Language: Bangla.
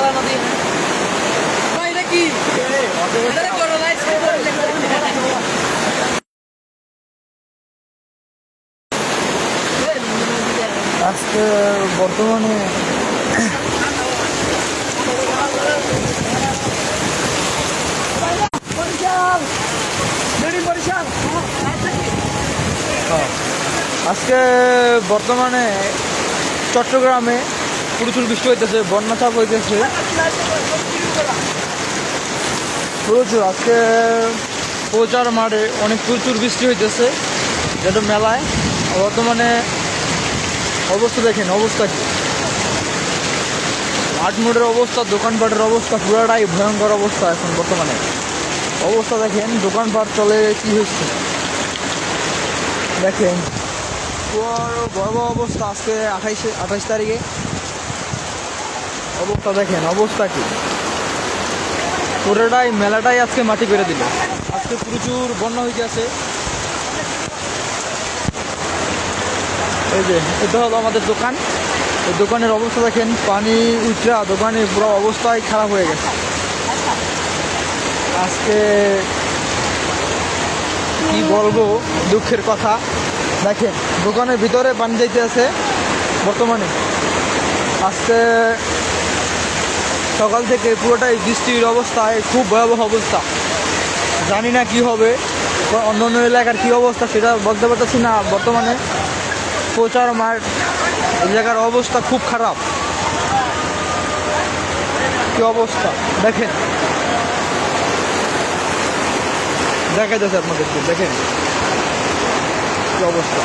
করলা নদী ভাই এটা কি আজকে বর্তমানে আজকে বর্তমানে চট্টগ্রামে প্রচুর বৃষ্টি হইতেছে, বন্যা চাপ হইতেছে প্রচুর। আজকে প্রচার মাঠে অনেক প্রচুর বৃষ্টি হইতেছে, যেটা মেলায় বর্তমানে অবস্থা দেখেন, অবস্থা কি মাঠ মোড়ের অবস্থা, দোকানপাটের অবস্থা পুরাটাই ভয়ঙ্কর অবস্থা। এখন বর্তমানে অবস্থা দেখেন, দোকানপাট চলে কি হচ্ছে দেখেন, পুরো ভয়াবহ অবস্থা। আজকে 28 তারিখে অবস্থা দেখেন, অবস্থা কি পুরোটাই মেলাটাই আজকে মাটি করে দিল। আজকে প্রচুর বন্যা হয়ে গেছে। এই যে এটা হলো আমাদের দোকান, এই দোকানের অবস্থা দেখেন, পানি উঠরা দোকানের পুরো অবস্থাই খারাপ হয়ে গেছে। আজকে কি বলবো, দুঃখের কথা। দেখেন দোকানের ভিতরে পানি যাইতে আছে বর্তমানে। আজকে সকাল থেকে পুরোটাই বৃষ্টির অবস্থায়, খুব ভয়াবহ অবস্থা। জানি না কি হবে, অন্য অন্য এলাকার কী অবস্থা সেটা বলতে পারতেছি না। বর্তমানে প্রচার মাঠ এই জায়গার অবস্থা খুব খারাপ। কি অবস্থা দেখেন, দেখা যাচ্ছে আপনাদেরকে, দেখেন কি অবস্থা।